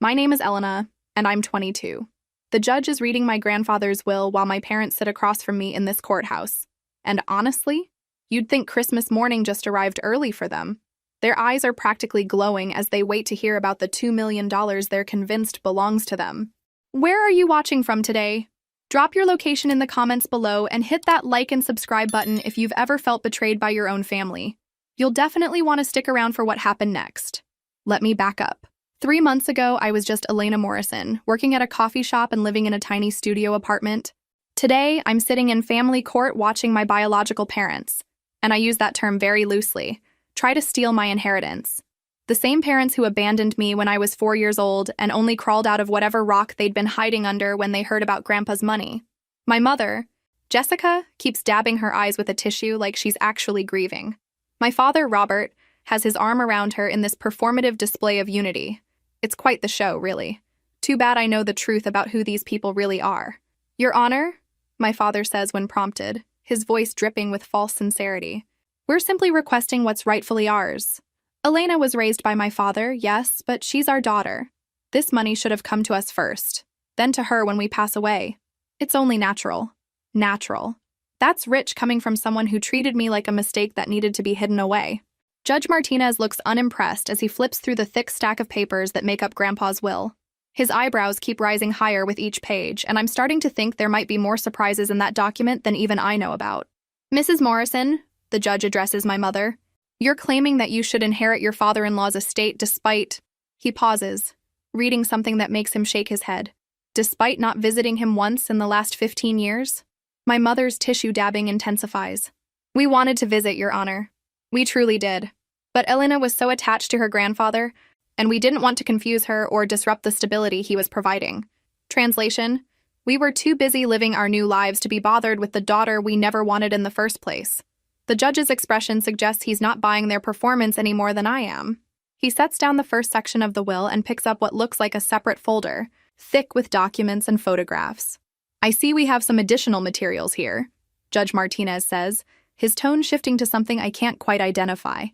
My name is Elena, and I'm 22. The judge is reading my grandfather's will while my parents sit across from me in this courthouse. And honestly, you'd think Christmas morning just arrived early for them. Their eyes are practically glowing as they wait to hear about the $2 million they're convinced belongs to them. Where are you watching from today? Drop your location in the comments below and hit that like and subscribe button if you've ever felt betrayed by your own family. You'll definitely want to stick around for what happened next. Let me back up. 3 months ago, I was just Elena Morrison, working at a coffee shop and living in a tiny studio apartment. Today, I'm sitting in family court watching my biological parents, and I use that term very loosely, try to steal my inheritance. The same parents who abandoned me when I was 4 years old and only crawled out of whatever rock they'd been hiding under when they heard about Grandpa's money. My mother, Jessica, keeps dabbing her eyes with a tissue like she's actually grieving. My father, Robert, has his arm around her in this performative display of unity. It's quite the show, really. Too bad I know the truth about who these people really are. Your Honor, my father says when prompted, his voice dripping with false sincerity. We're simply requesting what's rightfully ours. Elena was raised by my father, yes, but she's our daughter. This money should have come to us first, then to her when we pass away. It's only natural. Natural. That's rich coming from someone who treated me like a mistake that needed to be hidden away. Judge Martinez looks unimpressed as he flips through the thick stack of papers that make up Grandpa's will. His eyebrows keep rising higher with each page, and I'm starting to think there might be more surprises in that document than even I know about. Mrs. Morrison, the judge addresses my mother, you're claiming that you should inherit your father-in-law's estate despite... He pauses, reading something that makes him shake his head. Despite not visiting him once in the last 15 years? My mother's tissue dabbing intensifies. We wanted to visit, Your Honor. We truly did. But Elena was so attached to her grandfather, and we didn't want to confuse her or disrupt the stability he was providing. Translation: we were too busy living our new lives to be bothered with the daughter we never wanted in the first place. The judge's expression suggests he's not buying their performance any more than I am. He sets down the first section of the will and picks up what looks like a separate folder, thick with documents and photographs. I see we have some additional materials here, Judge Martinez says, his tone shifting to something I can't quite identify.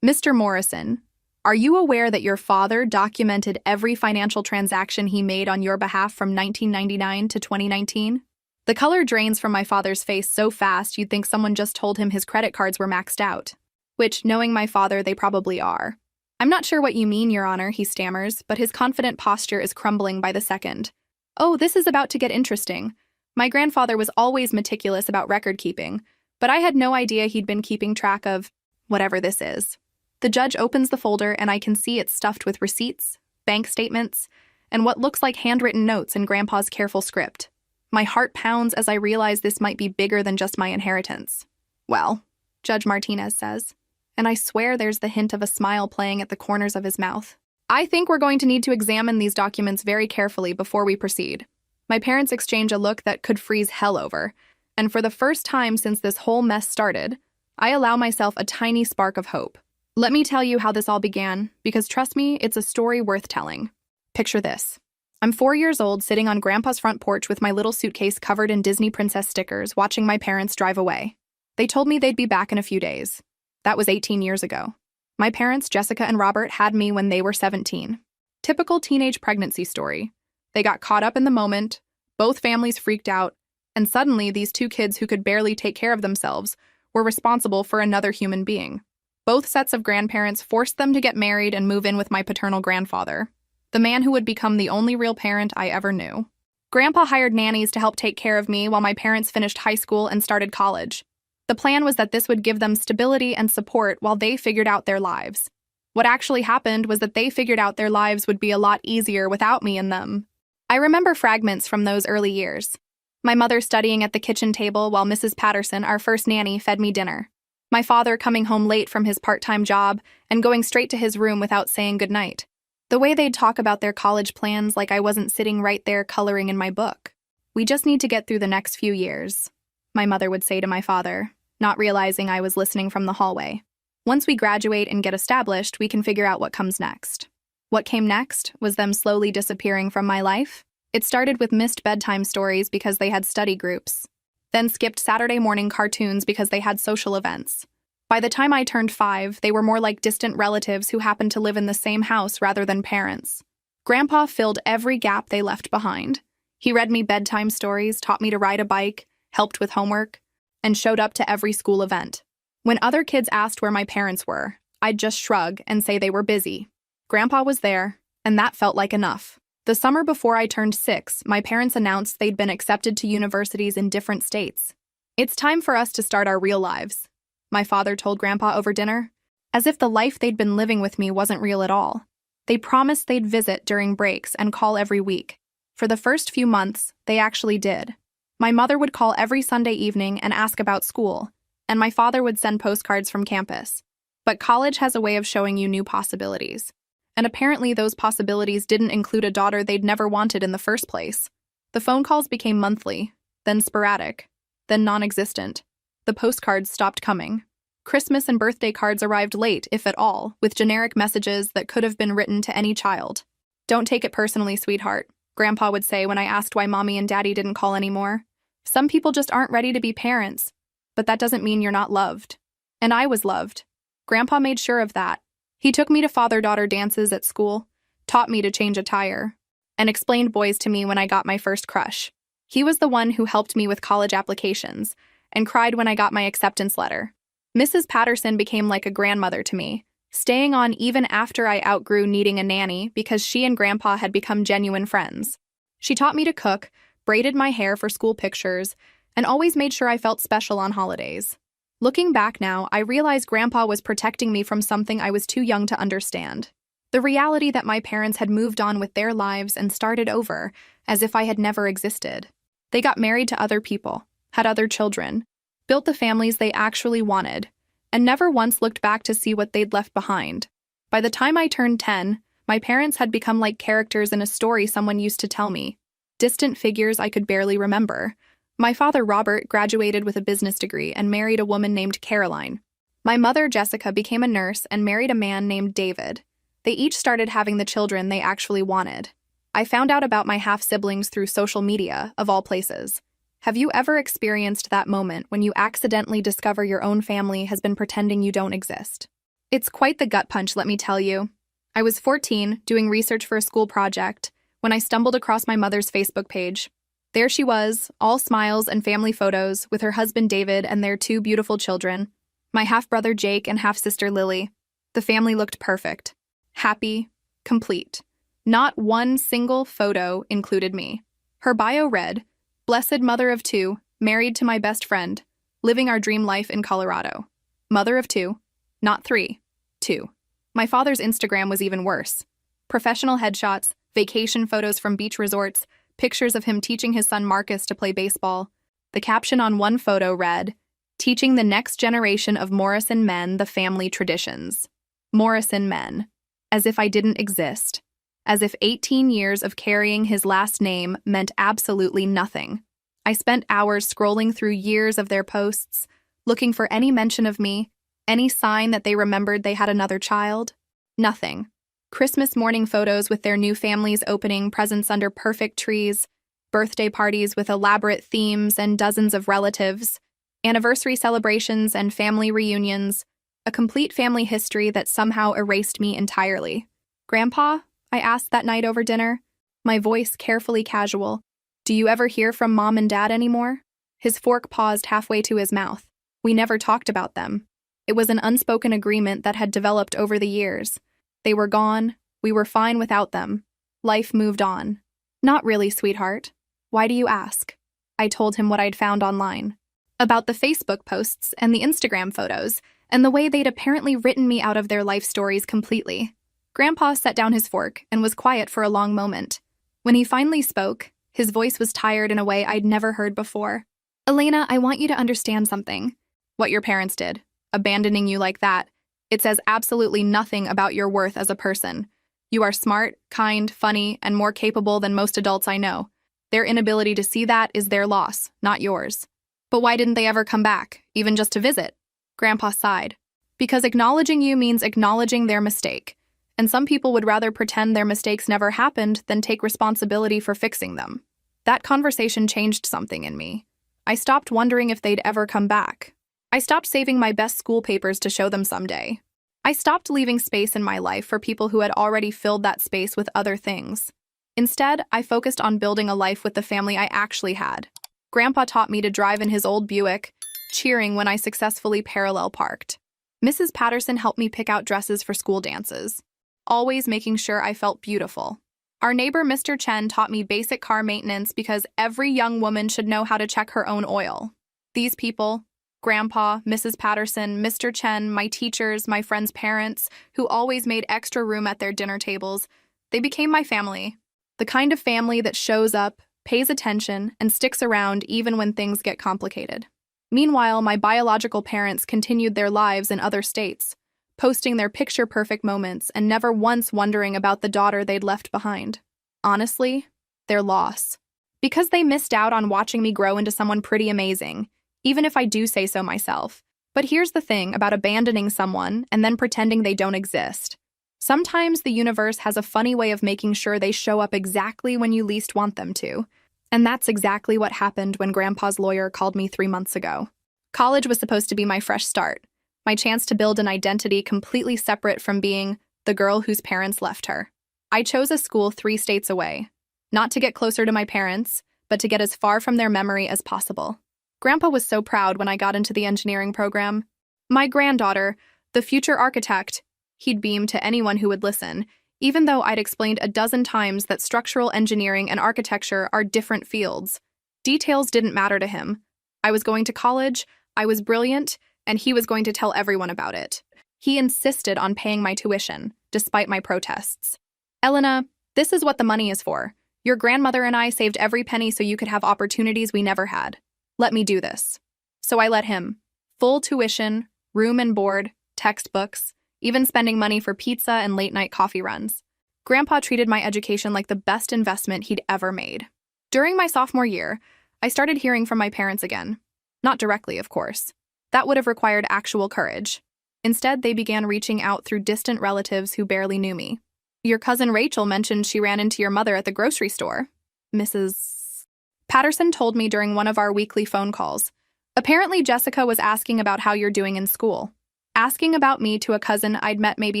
Mr. Morrison, are you aware that your father documented every financial transaction he made on your behalf from 1999 to 2019? The color drains from my father's face so fast you'd think someone just told him his credit cards were maxed out. Which, knowing my father, they probably are. I'm not sure what you mean, Your Honor, he stammers, but his confident posture is crumbling by the second. Oh, this is about to get interesting. My grandfather was always meticulous about record-keeping, but I had no idea he'd been keeping track of whatever this is. The judge opens the folder and I can see it's stuffed with receipts, bank statements, and what looks like handwritten notes in Grandpa's careful script. My heart pounds as I realize this might be bigger than just my inheritance. Well, Judge Martinez says, and I swear there's the hint of a smile playing at the corners of his mouth. I think we're going to need to examine these documents very carefully before we proceed. My parents exchange a look that could freeze hell over, and for the first time since this whole mess started, I allow myself a tiny spark of hope. Let me tell you how this all began, because trust me, it's a story worth telling. Picture this. I'm 4 years old, sitting on Grandpa's front porch with my little suitcase covered in Disney princess stickers, watching my parents drive away. They told me they'd be back in a few days. That was 18 years ago. My parents, Jessica and Robert, had me when they were 17. Typical teenage pregnancy story. They got caught up in the moment, both families freaked out, and suddenly these two kids who could barely take care of themselves were responsible for another human being. Both sets of grandparents forced them to get married and move in with my paternal grandfather, the man who would become the only real parent I ever knew. Grandpa hired nannies to help take care of me while my parents finished high school and started college. The plan was that this would give them stability and support while they figured out their lives. What actually happened was that they figured out their lives would be a lot easier without me in them. I remember fragments from those early years. My mother studying at the kitchen table while Mrs. Patterson, our first nanny, fed me dinner. My father coming home late from his part-time job and going straight to his room without saying goodnight. The way they'd talk about their college plans like I wasn't sitting right there coloring in my book. We just need to get through the next few years, my mother would say to my father, not realizing I was listening from the hallway. Once we graduate and get established, we can figure out what comes next. What came next was them slowly disappearing from my life. It started with missed bedtime stories because they had study groups, then skipped Saturday morning cartoons because they had social events. By the time I turned 5, they were more like distant relatives who happened to live in the same house rather than parents. Grandpa filled every gap they left behind. He read me bedtime stories, taught me to ride a bike, helped with homework, and showed up to every school event. When other kids asked where my parents were, I'd just shrug and say they were busy. Grandpa was there, and that felt like enough. The summer before I turned 6, my parents announced they'd been accepted to universities in different states. "It's time for us to start our real lives," my father told Grandpa over dinner, as if the life they'd been living with me wasn't real at all. They promised they'd visit during breaks and call every week. For the first few months, they actually did. My mother would call every Sunday evening and ask about school, and my father would send postcards from campus. But college has a way of showing you new possibilities. And apparently those possibilities didn't include a daughter they'd never wanted in the first place. The phone calls became monthly, then sporadic, then non-existent. The postcards stopped coming. Christmas and birthday cards arrived late, if at all, with generic messages that could have been written to any child. "Don't take it personally, sweetheart," Grandpa would say when I asked why Mommy and Daddy didn't call anymore. "Some people just aren't ready to be parents, but that doesn't mean you're not loved." And I was loved. Grandpa made sure of that. He took me to father-daughter dances at school, taught me to change a tire, and explained boys to me when I got my first crush. He was the one who helped me with college applications and cried when I got my acceptance letter. Mrs. Patterson became like a grandmother to me, staying on even after I outgrew needing a nanny because she and Grandpa had become genuine friends. She taught me to cook, braided my hair for school pictures, and always made sure I felt special on holidays. Looking back now, I realize Grandpa was protecting me from something I was too young to understand. The reality that my parents had moved on with their lives and started over, as if I had never existed. They got married to other people, had other children, built the families they actually wanted, and never once looked back to see what they'd left behind. By the time I turned 10, my parents had become like characters in a story someone used to tell me. Distant figures I could barely remember. My father, Robert, graduated with a business degree and married a woman named Caroline. My mother, Jessica, became a nurse and married a man named David. They each started having the children they actually wanted. I found out about my half-siblings through social media, of all places. Have you ever experienced that moment when you accidentally discover your own family has been pretending you don't exist? It's quite the gut punch, let me tell you. I was 14, doing research for a school project, when I stumbled across my mother's Facebook page. There she was, all smiles and family photos, with her husband David and their 2 beautiful children, my half-brother Jake and half-sister Lily. The family looked perfect, happy, complete. Not one single photo included me. Her bio read, "Blessed mother of 2, married to my best friend, living our dream life in Colorado." Mother of 2, not 3, 2. My father's Instagram was even worse. Professional headshots, vacation photos from beach resorts, pictures of him teaching his son Marcus to play baseball. The caption on one photo read, "Teaching the next generation of Morrison men the family traditions." Morrison men. As if I didn't exist. As if 18 years of carrying his last name meant absolutely nothing. I spent hours scrolling through years of their posts, looking for any mention of me, any sign that they remembered they had another child. Nothing. Christmas morning photos with their new families opening presents under perfect trees, birthday parties with elaborate themes and dozens of relatives, anniversary celebrations and family reunions, a complete family history that somehow erased me entirely. "Grandpa?" I asked that night over dinner, my voice carefully casual. "Do you ever hear from Mom and Dad anymore?" His fork paused halfway to his mouth. We never talked about them. It was an unspoken agreement that had developed over the years. They were gone. We were fine without them. Life moved on. "Not really, sweetheart. Why do you ask?" I told him what I'd found online. About the Facebook posts and the Instagram photos, and the way they'd apparently written me out of their life stories completely. Grandpa set down his fork and was quiet for a long moment. When he finally spoke, his voice was tired in a way I'd never heard before. "Elena, I want you to understand something." "What your parents did. Abandoning you like that. It says absolutely nothing about your worth as a person. You are smart, kind, funny, and more capable than most adults I know. Their inability to see that is their loss, not yours." "But why didn't they ever come back, even just to visit?" Grandpa sighed. "Because acknowledging you means acknowledging their mistake. And some people would rather pretend their mistakes never happened than take responsibility for fixing them." That conversation changed something in me. I stopped wondering if they'd ever come back. I stopped saving my best school papers to show them someday. I stopped leaving space in my life for people who had already filled that space with other things. Instead, I focused on building a life with the family I actually had. Grandpa taught me to drive in his old Buick, cheering when I successfully parallel parked. Mrs. Patterson helped me pick out dresses for school dances, always making sure I felt beautiful. Our neighbor, Mr. Chen, taught me basic car maintenance because every young woman should know how to check her own oil. These people, Grandpa, Mrs. Patterson, Mr. Chen, my teachers, my friends' parents, who always made extra room at their dinner tables, they became my family. The kind of family that shows up, pays attention, and sticks around even when things get complicated. Meanwhile, my biological parents continued their lives in other states, posting their picture-perfect moments and never once wondering about the daughter they'd left behind. Honestly, their loss. Because they missed out on watching me grow into someone pretty amazing, even if I do say so myself. But here's the thing about abandoning someone and then pretending they don't exist. Sometimes the universe has a funny way of making sure they show up exactly when you least want them to. And that's exactly what happened when Grandpa's lawyer called me 3 months ago. College was supposed to be my fresh start, my chance to build an identity completely separate from being the girl whose parents left her. I chose a school 3 states away, not to get closer to my parents, but to get as far from their memory as possible. Grandpa was so proud when I got into the engineering program. My granddaughter, the future architect, he'd beam to anyone who would listen, even though I'd explained a dozen times that structural engineering and architecture are different fields. Details didn't matter to him. I was going to college, I was brilliant, and he was going to tell everyone about it. He insisted on paying my tuition, despite my protests. Elena, this is what the money is for. Your grandmother and I saved every penny so you could have opportunities we never had. Let me do this. So I let him. Full tuition, room and board, textbooks, even spending money for pizza and late-night coffee runs. Grandpa treated my education like the best investment he'd ever made. During my sophomore year, I started hearing from my parents again. Not directly, of course. That would have required actual courage. Instead, they began reaching out through distant relatives who barely knew me. Your cousin Rachel mentioned she ran into your mother at the grocery store. Mrs. Patterson told me during one of our weekly phone calls. Apparently, Jessica was asking about how you're doing in school. Asking about me to a cousin I'd met maybe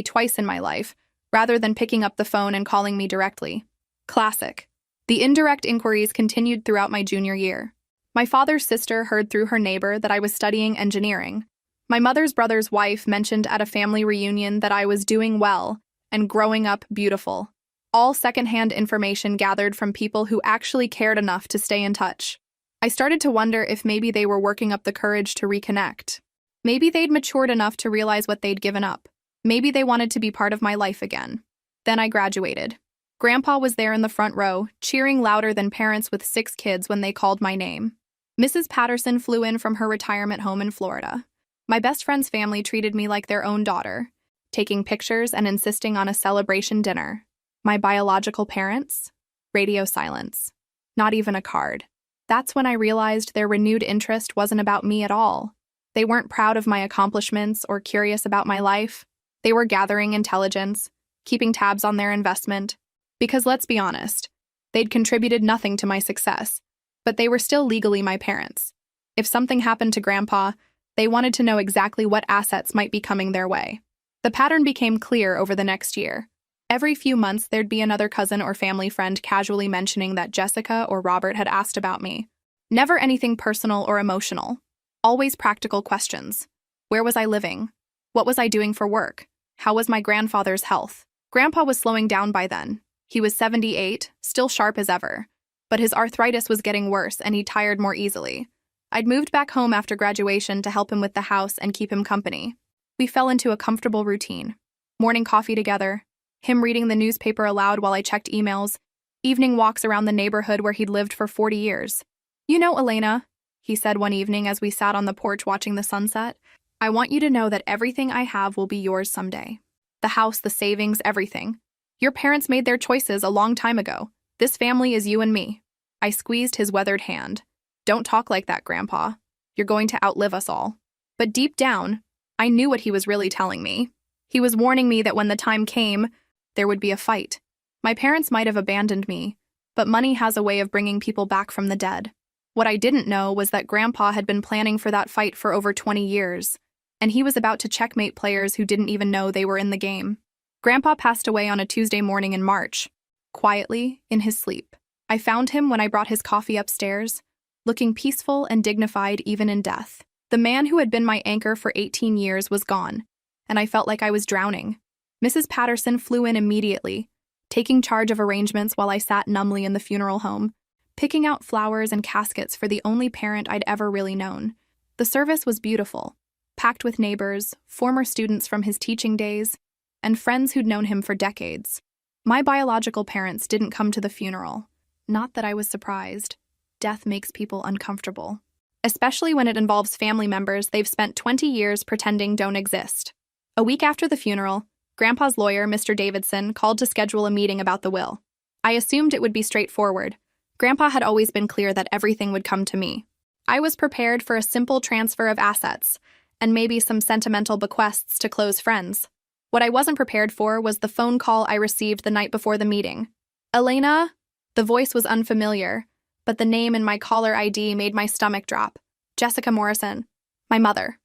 twice in my life, rather than picking up the phone and calling me directly. Classic. The indirect inquiries continued throughout my junior year. My father's sister heard through her neighbor that I was studying engineering. My mother's brother's wife mentioned at a family reunion that I was doing well and growing up beautiful. All secondhand information gathered from people who actually cared enough to stay in touch. I started to wonder if maybe they were working up the courage to reconnect. Maybe they'd matured enough to realize what they'd given up. Maybe they wanted to be part of my life again. Then I graduated. Grandpa was there in the front row, cheering louder than parents with 6 kids when they called my name. Mrs. Patterson flew in from her retirement home in Florida. My best friend's family treated me like their own daughter, taking pictures and insisting on a celebration dinner. My biological parents? Radio silence. Not even a card. That's when I realized their renewed interest wasn't about me at all. They weren't proud of my accomplishments or curious about my life. They were gathering intelligence, keeping tabs on their investment. Because let's be honest, they'd contributed nothing to my success, but they were still legally my parents. If something happened to Grandpa, they wanted to know exactly what assets might be coming their way. The pattern became clear over the next year. Every few months, there'd be another cousin or family friend casually mentioning that Jessica or Robert had asked about me. Never anything personal or emotional. Always practical questions. Where was I living? What was I doing for work? How was my grandfather's health? Grandpa was slowing down by then. He was 78, still sharp as ever. But his arthritis was getting worse and he tired more easily. I'd moved back home after graduation to help him with the house and keep him company. We fell into a comfortable routine. Morning coffee together, him reading the newspaper aloud while I checked emails, evening walks around the neighborhood where he'd lived for 40 years. You know, Elena, he said one evening as we sat on the porch watching the sunset, I want you to know that everything I have will be yours someday. The house, the savings, everything. Your parents made their choices a long time ago. This family is you and me. I squeezed his weathered hand. Don't talk like that, Grandpa. You're going to outlive us all. But deep down, I knew what he was really telling me. He was warning me that when the time came, there would be a fight. My parents might have abandoned me, but money has a way of bringing people back from the dead. What I didn't know was that Grandpa had been planning for that fight for over 20 years. and he was about to checkmate players who didn't even know they were in the game. Grandpa passed away on a Tuesday morning in March, quietly, in his sleep. I found him when I brought his coffee upstairs, looking peaceful and dignified even in death. The man who had been my anchor for 18 years was gone, and I felt like I was drowning. Mrs. Patterson flew in immediately, taking charge of arrangements while I sat numbly in the funeral home, picking out flowers and caskets for the only parent I'd ever really known. The service was beautiful, packed with neighbors, former students from his teaching days, and friends who'd known him for decades. My biological parents didn't come to the funeral. Not that I was surprised. Death makes people uncomfortable, especially when it involves family members they've spent 20 years pretending don't exist. A week after the funeral, Grandpa's lawyer, Mr. Davidson, called to schedule a meeting about the will. I assumed it would be straightforward. Grandpa had always been clear that everything would come to me. I was prepared for a simple transfer of assets, and maybe some sentimental bequests to close friends. What I wasn't prepared for was the phone call I received the night before the meeting. Elena? The voice was unfamiliar, but the name in my caller ID made my stomach drop. Jessica Morrison. My mother.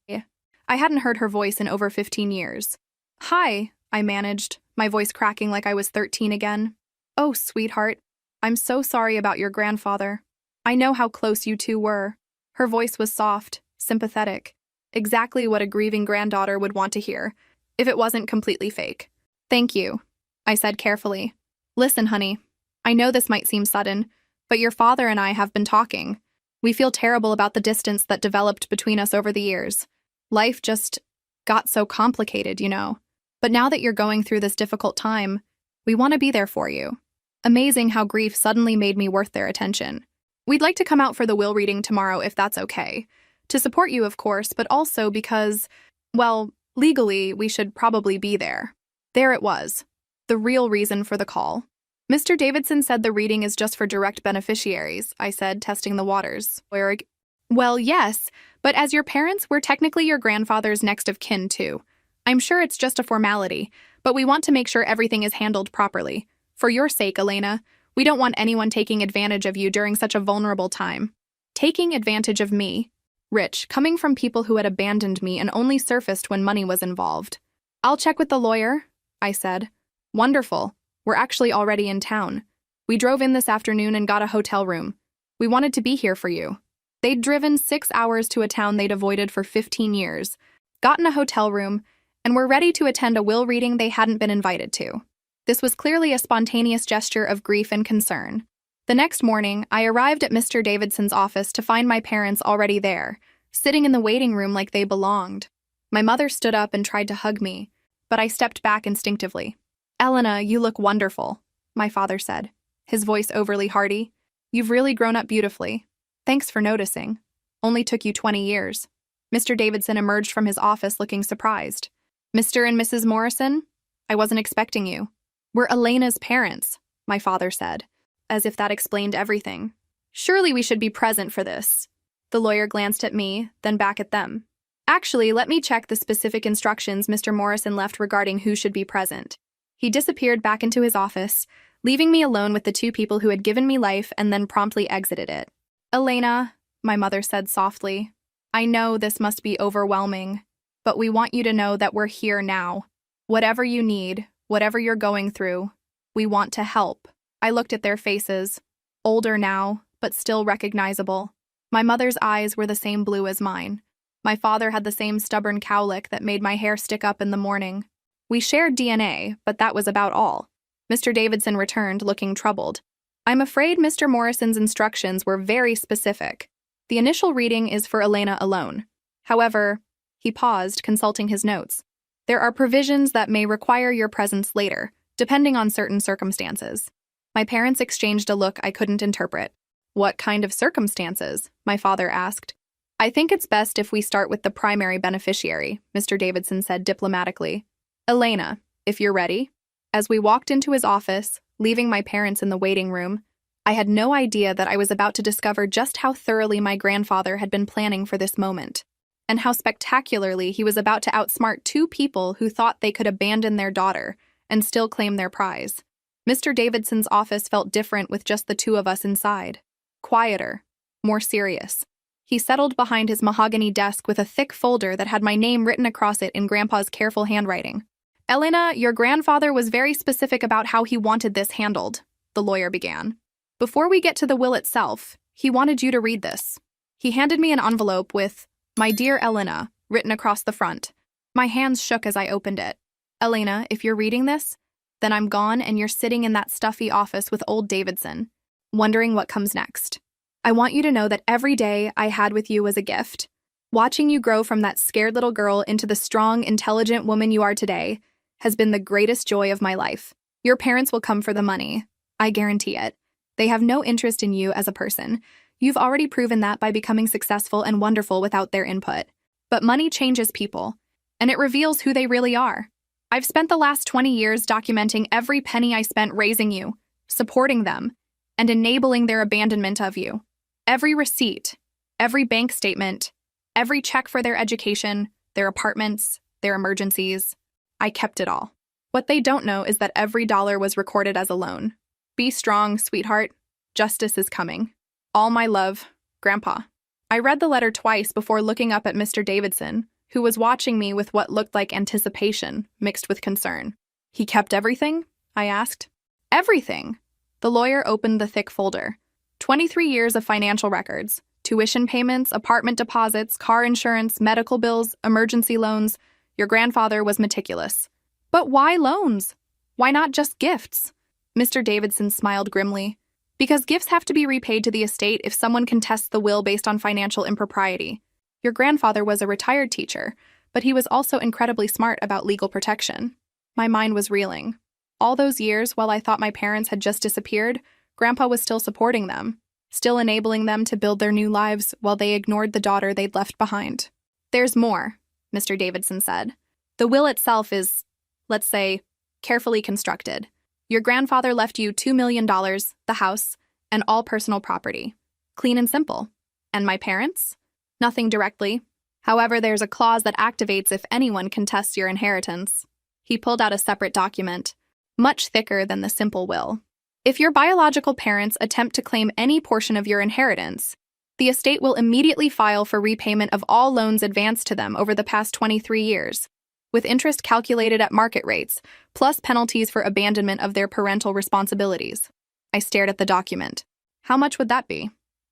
I hadn't heard her voice in over 15 years. Hi, I managed, my voice cracking like I was 13 again. Oh, sweetheart. I'm so sorry about your grandfather. I know how close you two were. Her voice was soft, sympathetic. Exactly what a grieving granddaughter would want to hear, if it wasn't completely fake. Thank you, I said carefully. Listen, honey, I know this might seem sudden, but your father and I have been talking. We feel terrible about the distance that developed between us over the years. Life just got so complicated, you know. But now that you're going through this difficult time, we want to be there for you. Amazing how grief suddenly made me worth their attention. We'd like to come out for the will reading tomorrow if that's okay. To support you, of course, but also because, well, legally, we should probably be there. There it was. The real reason for the call. Mr. Davidson said the reading is just for direct beneficiaries, I said, testing the waters. Well, yes, but as your parents, we're technically your grandfather's next of kin, too. I'm sure it's just a formality, but we want to make sure everything is handled properly. For your sake, Elena, we don't want anyone taking advantage of you during such a vulnerable time. Taking advantage of me. Rich, coming from people who had abandoned me and only surfaced when money was involved. I'll check with the lawyer, I said. Wonderful. We're actually already in town. We drove in this afternoon and got a hotel room. We wanted to be here for you. They'd driven 6 hours to a town they'd avoided for 15 years, gotten a hotel room, and were ready to attend a will reading they hadn't been invited to. This was clearly a spontaneous gesture of grief and concern. The next morning, I arrived at Mr. Davidson's office to find my parents already there, sitting in the waiting room like they belonged. My mother stood up and tried to hug me, but I stepped back instinctively. Elena, you look wonderful, my father said, his voice overly hearty. You've really grown up beautifully. Thanks for noticing. Only took you 20 years. Mr. Davidson emerged from his office looking surprised. Mr. and Mrs. Morrison? I wasn't expecting you. We're Elena's parents, my father said, as if that explained everything. Surely we should be present for this. The lawyer glanced at me, then back at them. Actually, let me check the specific instructions Mr. Morrison left regarding who should be present. He disappeared back into his office, leaving me alone with the two people who had given me life and then promptly exited it. Elena, my mother said softly, I know this must be overwhelming, but we want you to know that we're here now. Whatever you need, whatever you're going through, we want to help. I looked at their faces, older now, but still recognizable. My mother's eyes were the same blue as mine. My father had the same stubborn cowlick that made my hair stick up in the morning. We shared DNA, but that was about all. Mr. Davidson returned, looking troubled. I'm afraid Mr. Morrison's instructions were very specific. The initial reading is for Elena alone. However, he paused, consulting his notes. There are provisions that may require your presence later, depending on certain circumstances. My parents exchanged a look I couldn't interpret. What kind of circumstances? My father asked. I think it's best if we start with the primary beneficiary, Mr. Davidson said diplomatically. Elena, if you're ready. As we walked into his office, leaving my parents in the waiting room, I had no idea that I was about to discover just how thoroughly my grandfather had been planning for this moment, and how spectacularly he was about to outsmart two people who thought they could abandon their daughter and still claim their prize. Mr. Davidson's office felt different with just the two of us inside. Quieter, more serious. He settled behind his mahogany desk with a thick folder that had my name written across it in Grandpa's careful handwriting. "Elena, your grandfather was very specific about how he wanted this handled," the lawyer began. "Before we get to the will itself, he wanted you to read this." He handed me an envelope with, "My dear Elena," written across the front. My hands shook as I opened it. "Elena, if you're reading this, then I'm gone and you're sitting in that stuffy office with old Davidson, wondering what comes next. I want you to know that every day I had with you was a gift. Watching you grow from that scared little girl into the strong, intelligent woman you are today has been the greatest joy of my life. Your parents will come for the money. I guarantee it. They have no interest in you as a person. You've already proven that by becoming successful and wonderful without their input. But money changes people, and it reveals who they really are. I've spent the last 20 years documenting every penny I spent raising you, supporting them, and enabling their abandonment of you. Every receipt, every bank statement, every check for their education, their apartments, their emergencies. I kept it all. What they don't know is that every dollar was recorded as a loan. Be strong, sweetheart. Justice is coming. All my love, Grandpa." I read the letter twice before looking up at Mr. Davidson, who was watching me with what looked like anticipation mixed with concern. "He kept everything?" I asked. "Everything." The lawyer opened the thick folder. 23 years of financial records, tuition payments, apartment deposits, car insurance, medical bills, emergency loans. Your grandfather was meticulous. "But why loans? Why not just gifts?" Mr. Davidson smiled grimly. "Because gifts have to be repaid to the estate if someone contests the will based on financial impropriety. Your grandfather was a retired teacher, but he was also incredibly smart about legal protection." My mind was reeling. All those years, while I thought my parents had just disappeared, Grandpa was still supporting them, still enabling them to build their new lives while they ignored the daughter they'd left behind. "There's more," Mr. Davidson said. "The will itself is, let's say, carefully constructed. Your grandfather left you $2 million, the house, and all personal property. Clean and simple. And my parents? Nothing directly. However, there's a clause that activates if anyone contests your inheritance." He pulled out a separate document, much thicker than the simple will. "If your biological parents attempt to claim any portion of your inheritance, the estate will immediately file for repayment of all loans advanced to them over the past 23 years, with interest calculated at market rates, plus penalties for abandonment of their parental responsibilities." I stared at the document. "How much would that be?"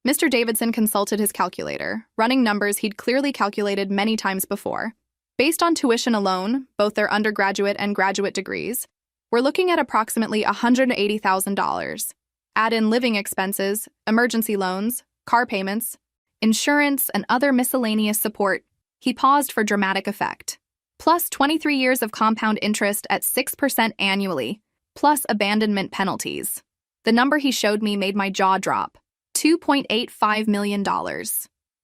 Mr. Davidson consulted his calculator, running numbers he'd clearly calculated many times before. Based on tuition alone, both their undergraduate and graduate degrees, we're looking at approximately $180,000. Add in living expenses, emergency loans, car payments, insurance, and other miscellaneous support. He paused for dramatic effect. Plus 23 years of compound interest at 6% annually, plus abandonment penalties. The number he showed me made my jaw drop. $2.85 million.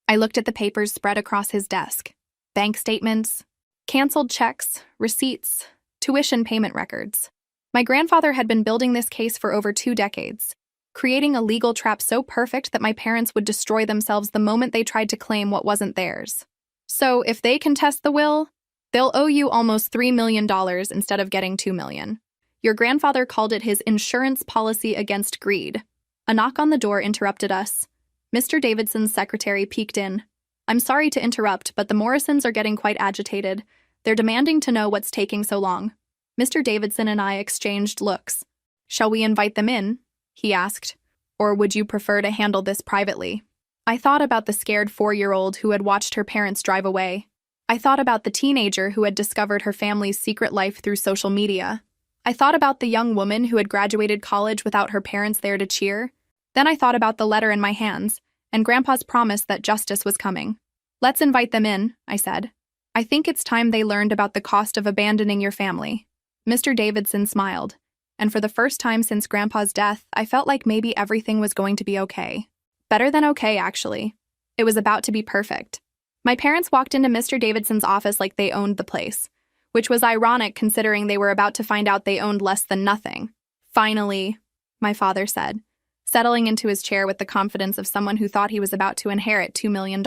I looked at the papers spread across his desk. Bank statements, canceled checks, receipts, tuition payment records. My grandfather had been building this case for over 2 decades, creating a legal trap so perfect that my parents would destroy themselves the moment they tried to claim what wasn't theirs. So, if they contest the will, they'll owe you almost $3 million instead of getting $2 million. Your grandfather called it his insurance policy against greed. A knock on the door interrupted us. Mr. Davidson's secretary peeked in. "I'm sorry to interrupt, but the Morrisons are getting quite agitated. They're demanding to know what's taking so long." Mr. Davidson and I exchanged looks. "Shall we invite them in?" he asked. "Or would you prefer to handle this privately?" I thought about the scared 4-year-old who had watched her parents drive away. I thought about the teenager who had discovered her family's secret life through social media. I thought about the young woman who had graduated college without her parents there to cheer. Then I thought about the letter in my hands, and Grandpa's promise that justice was coming. "Let's invite them in," I said. "I think it's time they learned about the cost of abandoning your family." Mr. Davidson smiled, and for the first time since Grandpa's death, I felt like maybe everything was going to be okay. Better than okay, actually. It was about to be perfect. My parents walked into Mr. Davidson's office like they owned the place, which was ironic considering they were about to find out they owned less than nothing. "Finally," my father said, settling into his chair with the confidence of someone who thought he was about to inherit $2 million.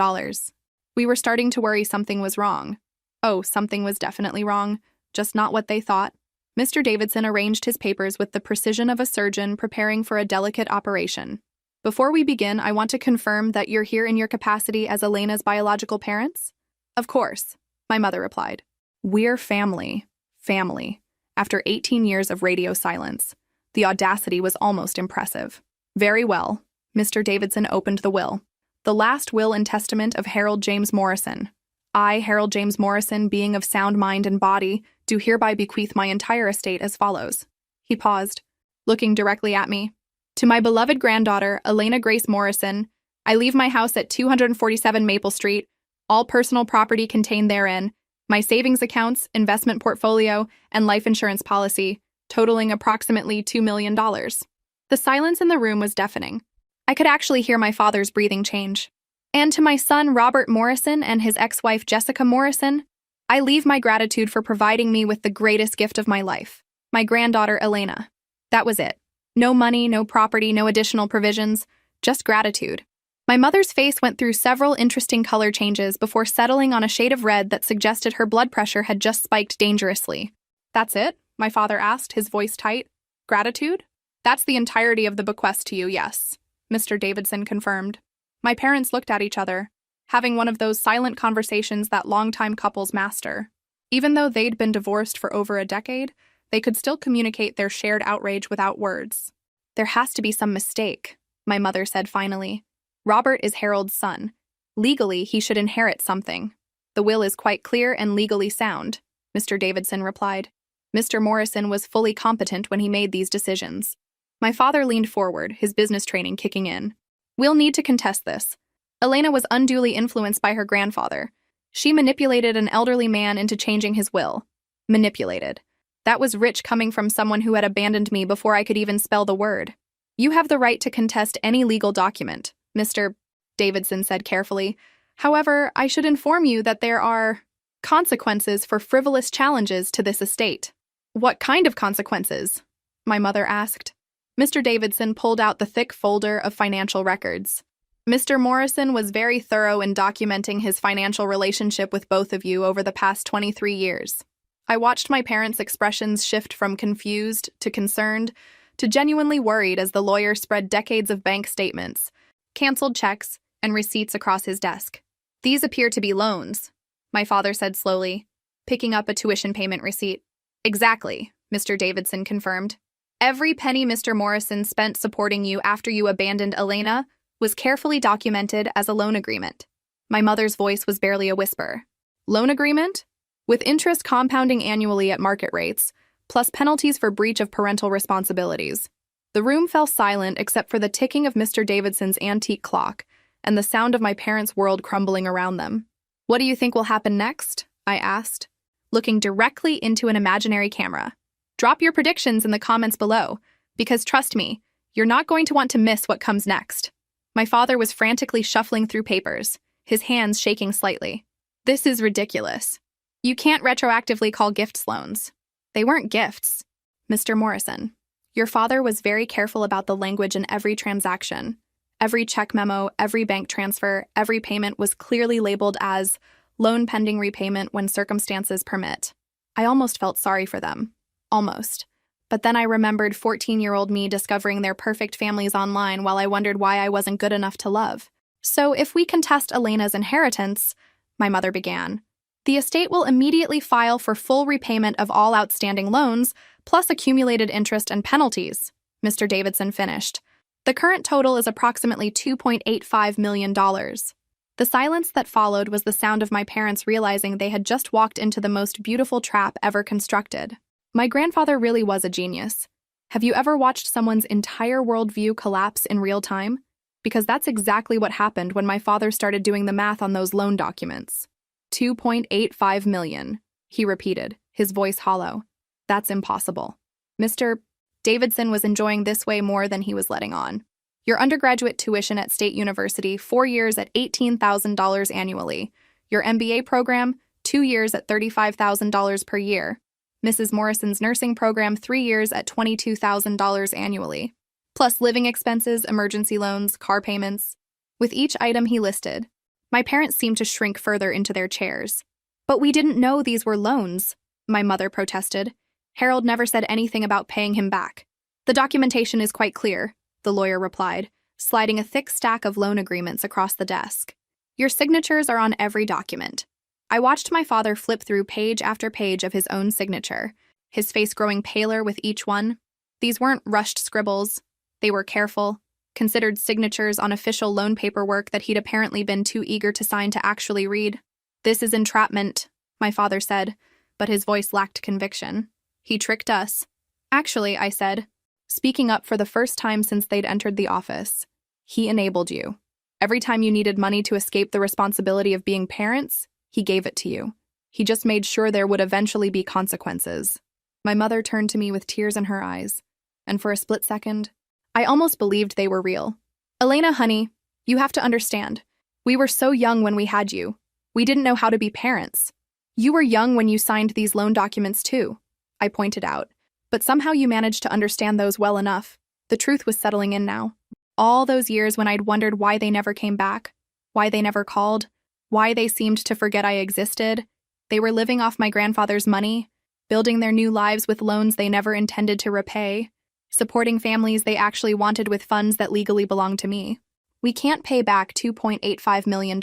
We were starting to worry something was wrong. Oh, something was definitely wrong, just not what they thought. Mr. Davidson arranged his papers with the precision of a surgeon preparing for a delicate operation. Before we begin, I want to confirm that you're here in your capacity as Elena's biological parents? Of course, my mother replied. We're family. Family. After 18 years of radio silence, the audacity was almost impressive. Very well. Mr. Davidson opened the will. The last will and testament of Harold James Morrison. I, Harold James Morrison, being of sound mind and body, do hereby bequeath my entire estate as follows. He paused, looking directly at me. To my beloved granddaughter, Elena Grace Morrison, I leave my house at 247 Maple Street, all personal property contained therein, my savings accounts, investment portfolio, and life insurance policy, totaling approximately $2 million. The silence in the room was deafening. I could actually hear my father's breathing change. And to my son, Robert Morrison, and his ex-wife, Jessica Morrison, I leave my gratitude for providing me with the greatest gift of my life, my granddaughter, Elena. That was it. No money, no property, no additional provisions, just gratitude. My mother's face went through several interesting color changes before settling on a shade of red that suggested her blood pressure had just spiked dangerously. That's it? My father asked, his voice tight. Gratitude? That's the entirety of the bequest to you, yes, Mr. Davidson confirmed. My parents looked at each other, having one of those silent conversations that longtime couples master. Even though they'd been divorced for over a decade, they could still communicate their shared outrage without words. There has to be some mistake, my mother said finally. Robert is Harold's son. Legally, he should inherit something. The will is quite clear and legally sound, Mr. Davidson replied. Mr. Morrison was fully competent when he made these decisions. My father leaned forward, his business training kicking in. We'll need to contest this. Elena was unduly influenced by her grandfather. She manipulated an elderly man into changing his will. Manipulated. That was rich coming from someone who had abandoned me before I could even spell the word. You have the right to contest any legal document, Mr. Davidson said carefully. However, I should inform you that there are consequences for frivolous challenges to this estate. What kind of consequences? My mother asked. Mr. Davidson pulled out the thick folder of financial records. Mr. Morrison was very thorough in documenting his financial relationship with both of you over the past 23 years. I watched my parents' expressions shift from confused to concerned to genuinely worried as the lawyer spread decades of bank statements, canceled checks, and receipts across his desk. These appear to be loans, my father said slowly, picking up a tuition payment receipt. Exactly, Mr. Davidson confirmed. Every penny Mr. Morrison spent supporting you after you abandoned Elena was carefully documented as a loan agreement. My mother's voice was barely a whisper. Loan agreement? With interest compounding annually at market rates, plus penalties for breach of parental responsibilities. The room fell silent except for the ticking of Mr. Davidson's antique clock and the sound of my parents' world crumbling around them. What do you think will happen next? I asked, looking directly into an imaginary camera. Drop your predictions in the comments below, because trust me, you're not going to want to miss what comes next. My father was frantically shuffling through papers, his hands shaking slightly. This is ridiculous. You can't retroactively call gifts loans. They weren't gifts. Mr. Morrison, your father was very careful about the language in every transaction. Every check memo, every bank transfer, every payment was clearly labeled as loan pending repayment when circumstances permit. I almost felt sorry for them. Almost. But then I remembered 14-year-old me discovering their perfect families online while I wondered why I wasn't good enough to love. So if we contest Elena's inheritance, my mother began, the estate will immediately file for full repayment of all outstanding loans, plus accumulated interest and penalties, Mr. Davidson finished. The current total is approximately $2.85 million. The silence that followed was the sound of my parents realizing they had just walked into the most beautiful trap ever constructed. My grandfather really was a genius. Have you ever watched someone's entire worldview collapse in real time? Because that's exactly what happened when my father started doing the math on those loan documents. 2.85 million, he repeated, his voice hollow. That's impossible. Mr. Davidson was enjoying this way more than he was letting on. Your undergraduate tuition at State University, 4 years at $18,000 annually. Your MBA program, 2 years at $35,000 per year. Mrs. Morrison's nursing program, 3 years at $22,000 annually. Plus living expenses, emergency loans, car payments. With each item he listed, my parents seemed to shrink further into their chairs. But we didn't know these were loans, my mother protested. Harold never said anything about paying him back. The documentation is quite clear, the lawyer replied, sliding a thick stack of loan agreements across the desk. Your signatures are on every document. I watched my father flip through page after page of his own signature, his face growing paler with each one. These weren't rushed scribbles. They were careful, considered signatures on official loan paperwork that he'd apparently been too eager to sign to actually read. "This is entrapment," my father said, but his voice lacked conviction. "He tricked us." "Actually," I said, speaking up for the first time since they'd entered the office, "he enabled you. Every time you needed money to escape the responsibility of being parents, he gave it to you. He just made sure there would eventually be consequences." My mother turned to me with tears in her eyes, and for a split second, I almost believed they were real. "Elena, honey, you have to understand. We were so young when we had you. We didn't know how to be parents. You were young when you signed these loan documents too," I pointed out. "But somehow you managed to understand those well enough." The truth was settling in now. All those years when I'd wondered why they never came back, why they never called, why they seemed to forget I existed, they were living off my grandfather's money, building their new lives with loans they never intended to repay, supporting families they actually wanted with funds that legally belonged to me. "We can't pay back $2.85 million,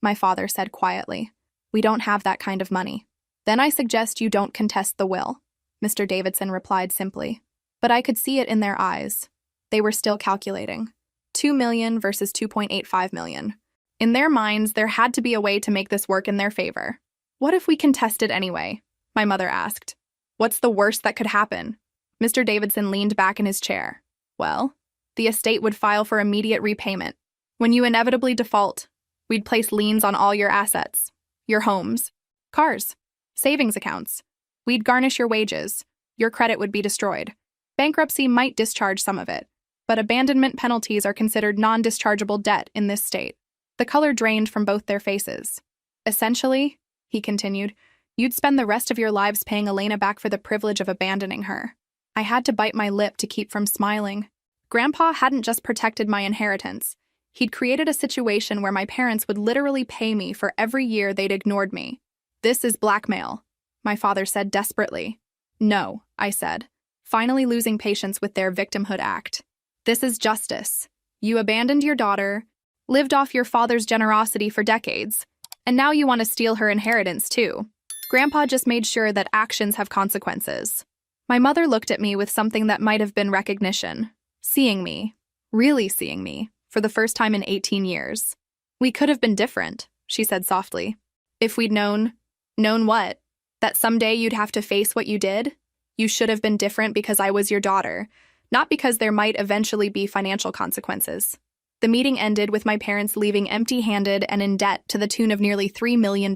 my father said quietly. "We don't have that kind of money." "Then I suggest you don't contest the will," Mr. Davidson replied simply. But I could see it in their eyes. They were still calculating. $2 million versus $2.85 million. In their minds, there had to be a way to make this work in their favor. "What if we contested anyway?" my mother asked. "What's the worst that could happen?" Mr. Davidson leaned back in his chair. "Well, the estate would file for immediate repayment. When you inevitably default, we'd place liens on all your assets, your homes, cars, savings accounts. We'd garnish your wages. Your credit would be destroyed. Bankruptcy might discharge some of it, but abandonment penalties are considered non-dischargeable debt in this state." The color drained from both their faces. "Essentially," he continued, "you'd spend the rest of your lives paying Elena back for the privilege of abandoning her." I had to bite my lip to keep from smiling. Grandpa hadn't just protected my inheritance. He'd created a situation where my parents would literally pay me for every year they'd ignored me. "This is blackmail," my father said desperately. "No," I said, finally losing patience with their victimhood act. "This is justice. You abandoned your daughter, lived off your father's generosity for decades, and now you want to steal her inheritance too. Grandpa just made sure that actions have consequences." My mother looked at me with something that might have been recognition, seeing me, really seeing me, for the first time in 18 years. "We could have been different," she said softly. "If we'd known." "Known what? That someday you'd have to face what you did? You should have been different because I was your daughter, not because there might eventually be financial consequences." The meeting ended with my parents leaving empty-handed and in debt to the tune of nearly $3 million.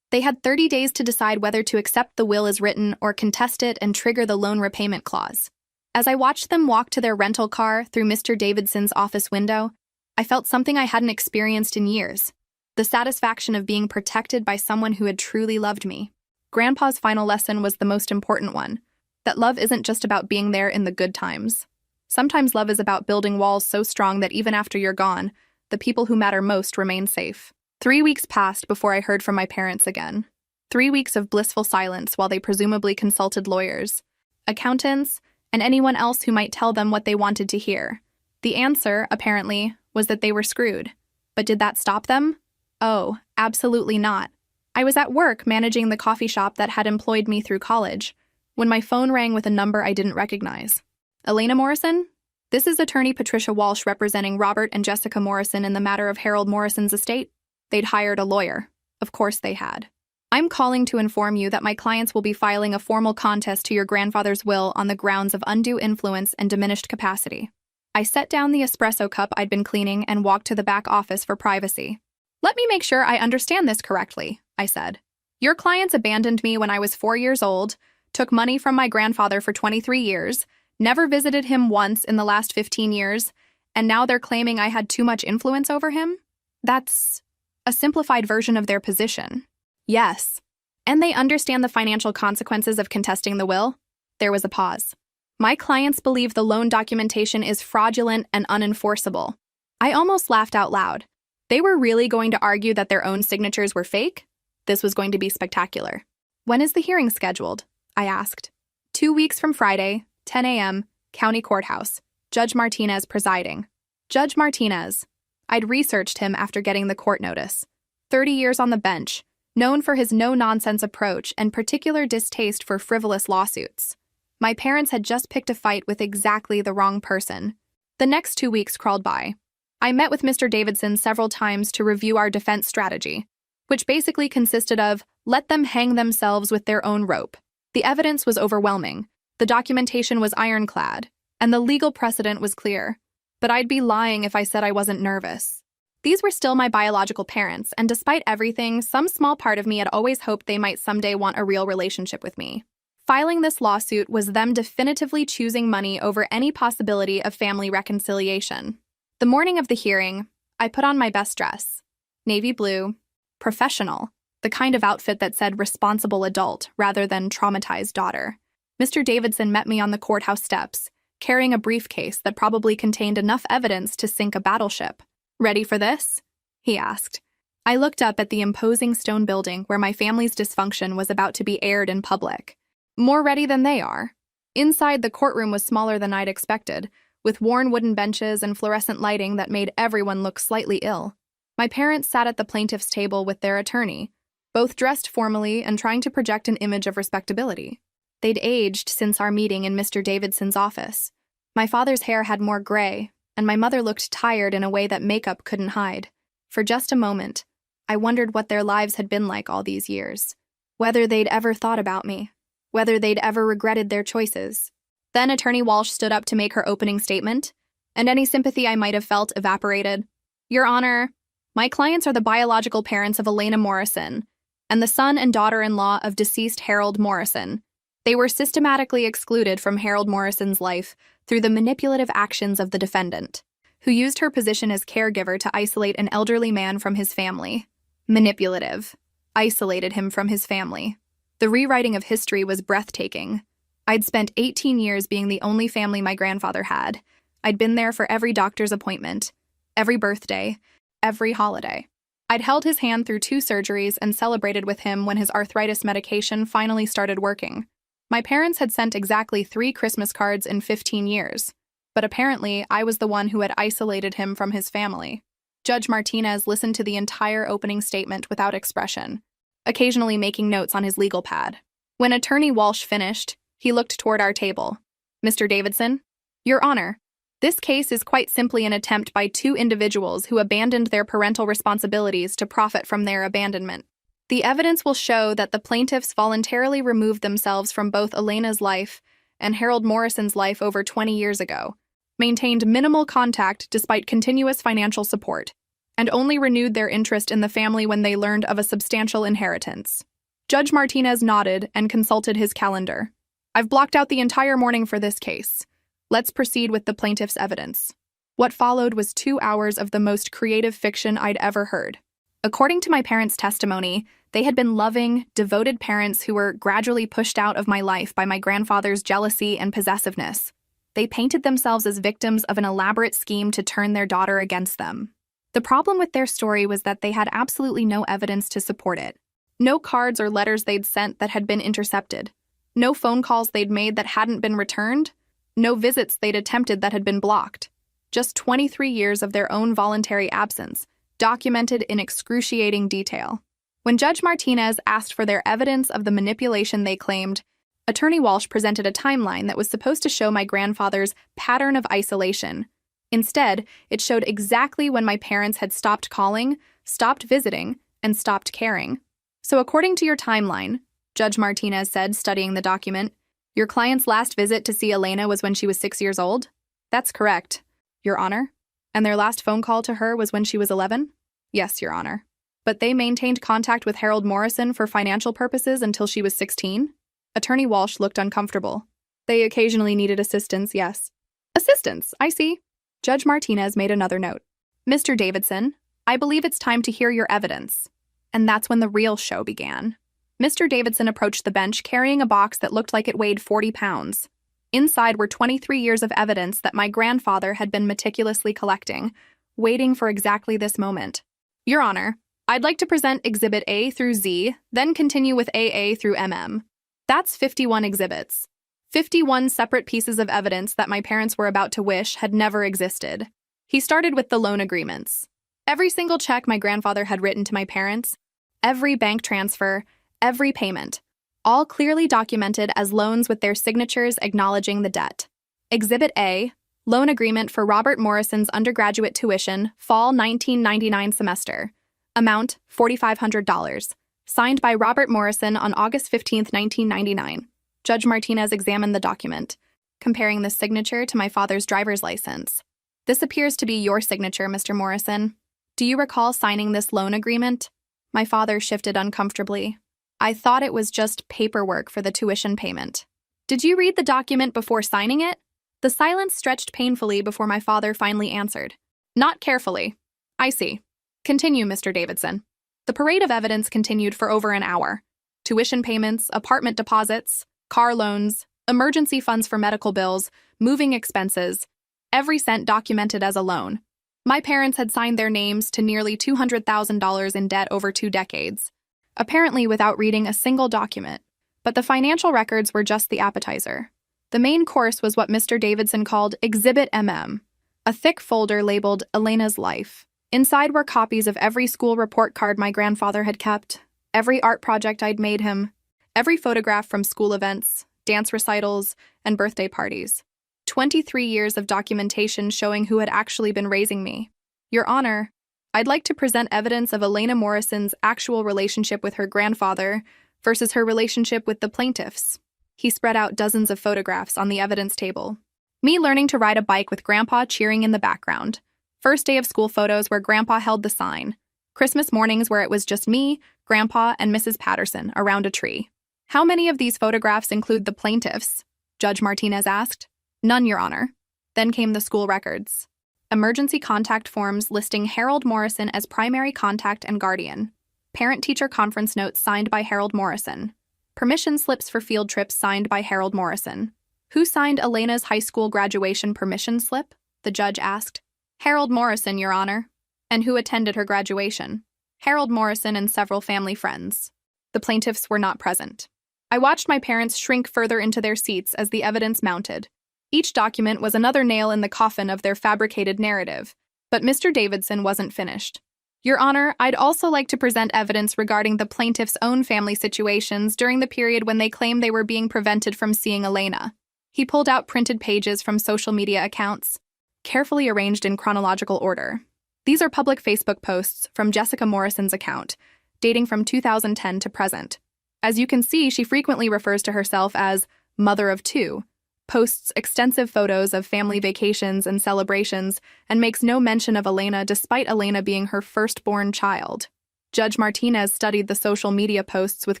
They had 30 days to decide whether to accept the will as written or contest it and trigger the loan repayment clause. As I watched them walk to their rental car through Mr. Davidson's office window, I felt something I hadn't experienced in years: the satisfaction of being protected by someone who had truly loved me. Grandpa's final lesson was the most important one: that love isn't just about being there in the good times. Sometimes love is about building walls so strong that even after you're gone, the people who matter most remain safe. 3 weeks passed before I heard from my parents again. 3 weeks of blissful silence while they presumably consulted lawyers, accountants, and anyone else who might tell them what they wanted to hear. The answer, apparently, was that they were screwed. But did that stop them? Oh, absolutely not. I was at work managing the coffee shop that had employed me through college, when my phone rang with a number I didn't recognize. "Elena Morrison? This is attorney Patricia Walsh representing Robert and Jessica Morrison in the matter of Harold Morrison's estate." They'd hired a lawyer. Of course they had. "I'm calling to inform you that my clients will be filing a formal contest to your grandfather's will on the grounds of undue influence and diminished capacity." I set down the espresso cup I'd been cleaning and walked to the back office for privacy. "Let me make sure I understand this correctly," I said. "Your clients abandoned me when I was 4 years old, took money from my grandfather for 23 years, never visited him once in the last 15 years, and now they're claiming I had too much influence over him? That's a simplified version of their position." "Yes. And they understand the financial consequences of contesting the will?" There was a pause. "My clients believe the loan documentation is fraudulent and unenforceable." I almost laughed out loud. They were really going to argue that their own signatures were fake? This was going to be spectacular. "When is the hearing scheduled?" I asked. 2 weeks from Friday, 10 a.m., County Courthouse. Judge Martinez presiding," Judge Martinez. I'd researched him after getting the court notice. 30 years on the bench, known for his no-nonsense approach and particular distaste for frivolous lawsuits. My parents had just picked a fight with exactly the wrong person. The next 2 weeks crawled by. I met with Mr. Davidson several times to review our defense strategy, which basically consisted of, let them hang themselves with their own rope. The evidence was overwhelming, the documentation was ironclad, and the legal precedent was clear. But I'd be lying if I said I wasn't nervous. These were still my biological parents, and despite everything, some small part of me had always hoped they might someday want a real relationship with me. Filing this lawsuit was them definitively choosing money over any possibility of family reconciliation. The morning of the hearing, I put on my best dress. Navy blue, professional, the kind of outfit that said responsible adult rather than traumatized daughter. Mr. Davidson met me on the courthouse steps, carrying a briefcase that probably contained enough evidence to sink a battleship. "Ready for this?" he asked. I looked up at the imposing stone building where my family's dysfunction was about to be aired in public. More ready than they are. Inside, the courtroom was smaller than I'd expected, with worn wooden benches and fluorescent lighting that made everyone look slightly ill. My parents sat at the plaintiff's table with their attorney, both dressed formally and trying to project an image of respectability. They'd aged since our meeting in Mr. Davidson's office. My father's hair had more gray, and my mother looked tired in a way that makeup couldn't hide. For just a moment, I wondered what their lives had been like all these years. Whether they'd ever thought about me. Whether they'd ever regretted their choices. Then Attorney Walsh stood up to make her opening statement, and any sympathy I might have felt evaporated. "Your Honor, my clients are the biological parents of Elena Morrison, and the son and daughter-in-law of deceased Harold Morrison. They were systematically excluded from Harold Morrison's life through the manipulative actions of the defendant, who used her position as caregiver to isolate an elderly man from his family. Manipulative. Isolated him from his family. The rewriting of history was breathtaking. I'd spent 18 years being the only family my grandfather had. I'd been there for every doctor's appointment, every birthday, every holiday. I'd held his hand through 2 surgeries and celebrated with him when his arthritis medication finally started working. My parents had sent exactly 3 Christmas cards in 15 years, but apparently I was the one who had isolated him from his family. Judge Martinez listened to the entire opening statement without expression, occasionally making notes on his legal pad. When Attorney Walsh finished, he looked toward our table. "Mr. Davidson, Your Honor, this case is quite simply an attempt by 2 individuals who abandoned their parental responsibilities to profit from their abandonment. The evidence will show that the plaintiffs voluntarily removed themselves from both Elena's life and Harold Morrison's life over 20 years ago, maintained minimal contact despite continuous financial support, and only renewed their interest in the family when they learned of a substantial inheritance." Judge Martinez nodded and consulted his calendar. "I've blocked out the entire morning for this case. Let's proceed with the plaintiff's evidence." What followed was 2 hours of the most creative fiction I'd ever heard. According to my parents' testimony, they had been loving, devoted parents who were gradually pushed out of my life by my grandfather's jealousy and possessiveness. They painted themselves as victims of an elaborate scheme to turn their daughter against them. The problem with their story was that they had absolutely no evidence to support it. No cards or letters they'd sent that had been intercepted. No phone calls they'd made that hadn't been returned. No visits they'd attempted that had been blocked. Just 23 years of their own voluntary absence, documented in excruciating detail. When Judge Martinez asked for their evidence of the manipulation they claimed, Attorney Walsh presented a timeline that was supposed to show my grandfather's pattern of isolation. Instead, it showed exactly when my parents had stopped calling, stopped visiting, and stopped caring. "So according to your timeline," Judge Martinez said, studying the document, "your client's last visit to see Elena was when she was 6 years old?" "That's correct, Your Honor." "And their last phone call to her was when she was 11? "Yes, Your Honor." "But they maintained contact with Harold Morrison for financial purposes until she was 16? Attorney Walsh looked uncomfortable. "They occasionally needed assistance, yes." "Assistance, I see." Judge Martinez made another note. "Mr. Davidson, I believe it's time to hear your evidence." And that's when the real show began. Mr. Davidson approached the bench carrying a box that looked like it weighed 40 pounds. Inside were 23 years of evidence that my grandfather had been meticulously collecting, waiting for exactly this moment. "Your Honor, I'd like to present Exhibit A through Z, then continue with AA through MM. That's 51 exhibits. 51 separate pieces of evidence that my parents were about to wish had never existed. He started with the loan agreements. Every single check my grandfather had written to my parents, every bank transfer, every payment, all clearly documented as loans with their signatures acknowledging the debt. Exhibit A, loan agreement for Robert Morrison's undergraduate tuition, fall 1999 semester. Amount, $4,500. Signed by Robert Morrison on August 15, 1999. Judge Martinez examined the document, comparing the signature to my father's driver's license. This appears to be your signature, Mr. Morrison. Do you recall signing this loan agreement? My father shifted uncomfortably. I thought it was just paperwork for the tuition payment. Did you read the document before signing it? The silence stretched painfully before my father finally answered. Not carefully. I see. Continue, Mr. Davidson. The parade of evidence continued for over an hour. Tuition payments, apartment deposits, car loans, emergency funds for medical bills, moving expenses, every cent documented as a loan. My parents had signed their names to nearly $200,000 in debt over 2 decades, apparently without reading a single document. But the financial records were just the appetizer. The main course was what Mr. Davidson called Exhibit MM, a thick folder labeled Elena's Life. Inside were copies of every school report card my grandfather had kept, every art project I'd made him, every photograph from school events, dance recitals, and birthday parties. 23 years of documentation showing who had actually been raising me. Your Honor, I'd like to present evidence of Elena Morrison's actual relationship with her grandfather versus her relationship with the plaintiffs. He spread out dozens of photographs on the evidence table. Me learning to ride a bike with Grandpa cheering in the background. First day of school photos where Grandpa held the sign. Christmas mornings where it was just me, Grandpa, and Mrs. Patterson around a tree. How many of these photographs include the plaintiffs? Judge Martinez asked. None, Your Honor. Then came the school records. Emergency contact forms listing Harold Morrison as primary contact and guardian. Parent-teacher conference notes signed by Harold Morrison. Permission slips for field trips signed by Harold Morrison. Who signed Elena's high school graduation permission slip? The judge asked. Harold Morrison, Your Honor. And who attended her graduation? Harold Morrison and several family friends. The plaintiffs were not present. I watched my parents shrink further into their seats as the evidence mounted. Each document was another nail in the coffin of their fabricated narrative, but Mr. Davidson wasn't finished. Your Honor, I'd also like to present evidence regarding the plaintiff's own family situations during the period when they claimed they were being prevented from seeing Elena. He pulled out printed pages from social media accounts, carefully arranged in chronological order. These are public Facebook posts from Jessica Morrison's account, dating from 2010 to present. As you can see, she frequently refers to herself as mother of 2, posts extensive photos of family vacations and celebrations, and makes no mention of Elena despite Elena being her firstborn child. Judge Martinez studied the social media posts with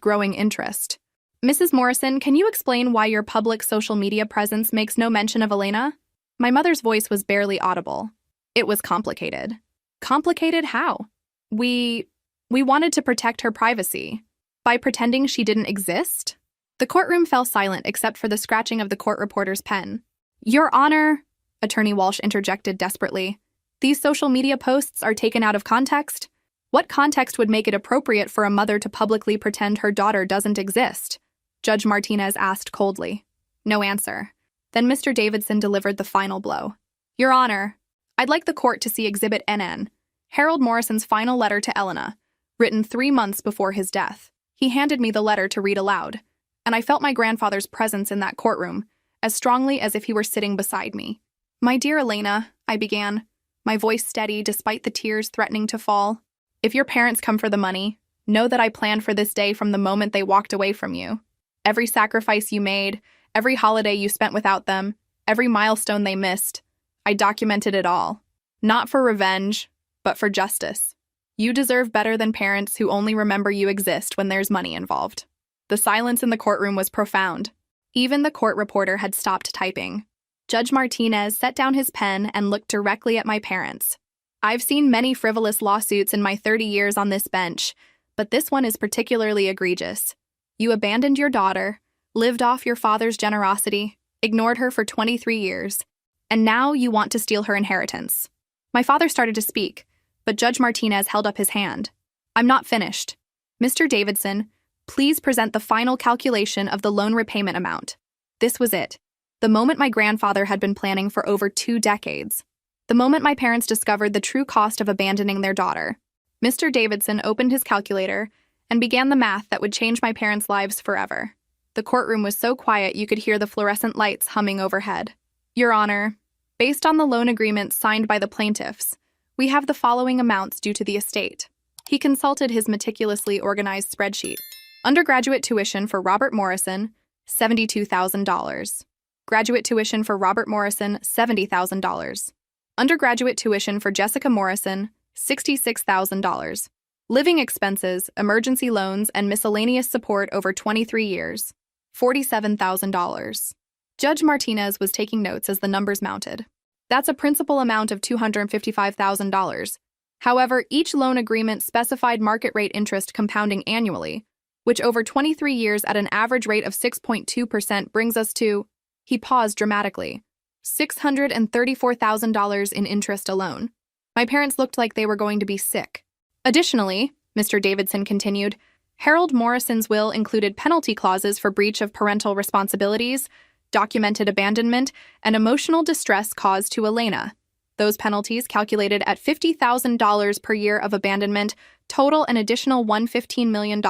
growing interest. Mrs. Morrison, can you explain why your public social media presence makes no mention of Elena? My mother's voice was barely audible. It was complicated. Complicated how? We wanted to protect her privacy. By pretending she didn't exist? The courtroom fell silent except for the scratching of the court reporter's pen. Your Honor, Attorney Walsh interjected desperately, these social media posts are taken out of context? What context would make it appropriate for a mother to publicly pretend her daughter doesn't exist? Judge Martinez asked coldly. No answer. Then Mr. Davidson delivered the final blow. Your Honor, I'd like the court to see Exhibit NN, Harold Morrison's final letter to Elena, written 3 months before his death. He handed me the letter to read aloud, and I felt my grandfather's presence in that courtroom, as strongly as if he were sitting beside me. My dear Elena, I began, my voice steady despite the tears threatening to fall. If your parents come for the money, know that I planned for this day from the moment they walked away from you. Every sacrifice you made, every holiday you spent without them, every milestone they missed, I documented it all. Not for revenge, but for justice. You deserve better than parents who only remember you exist when there's money involved. The silence in the courtroom was profound. Even the court reporter had stopped typing. Judge Martinez set down his pen and looked directly at my parents. I've seen many frivolous lawsuits in my 30 years on this bench, but this one is particularly egregious. You abandoned your daughter, lived off your father's generosity, ignored her for 23 years, and now you want to steal her inheritance. My father started to speak, but Judge Martinez held up his hand. I'm not finished. Mr. Davidson, please present the final calculation of the loan repayment amount. This was it. The moment my grandfather had been planning for over 2 decades. The moment my parents discovered the true cost of abandoning their daughter, Mr. Davidson opened his calculator and began the math that would change my parents' lives forever. The courtroom was so quiet you could hear the fluorescent lights humming overhead. Your Honor, based on the loan agreement signed by the plaintiffs, we have the following amounts due to the estate. He consulted his meticulously organized spreadsheet. Undergraduate tuition for Robert Morrison, $72,000. Graduate tuition for Robert Morrison, $70,000. Undergraduate tuition for Jessica Morrison, $66,000. Living expenses, emergency loans, and miscellaneous support over 23 years, $47,000. Judge Martinez was taking notes as the numbers mounted. That's a principal amount of $255,000. However, each loan agreement specified market rate interest compounding annually, which over 23 years at an average rate of 6.2% brings us to, he paused dramatically, $634,000 in interest alone. My parents looked like they were going to be sick. Additionally, Mr. Davidson continued, Harold Morrison's will included penalty clauses for breach of parental responsibilities, documented abandonment, and emotional distress caused to Elena. Those penalties, calculated at $50,000 per year of abandonment, total an additional $115 million.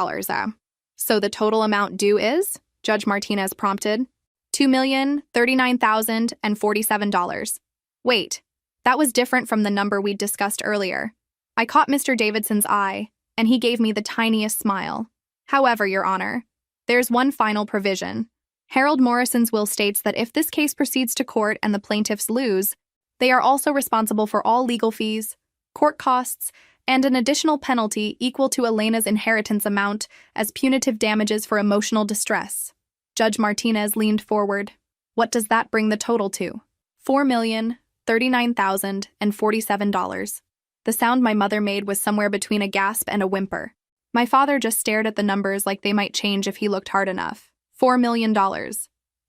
So the total amount due is? Judge Martinez prompted. $2,039,047. Wait, that was different from the number we'd discussed earlier. I caught Mr. Davidson's eye, and he gave me the tiniest smile. However, Your Honor, there's one final provision. Harold Morrison's will states that if this case proceeds to court and the plaintiffs lose, they are also responsible for all legal fees, court costs, and an additional penalty equal to Elena's inheritance amount as punitive damages for emotional distress. Judge Martinez leaned forward. What does that bring the total to? $4,039,047. The sound my mother made was somewhere between a gasp and a whimper. My father just stared at the numbers like they might change if he looked hard enough. $4 million.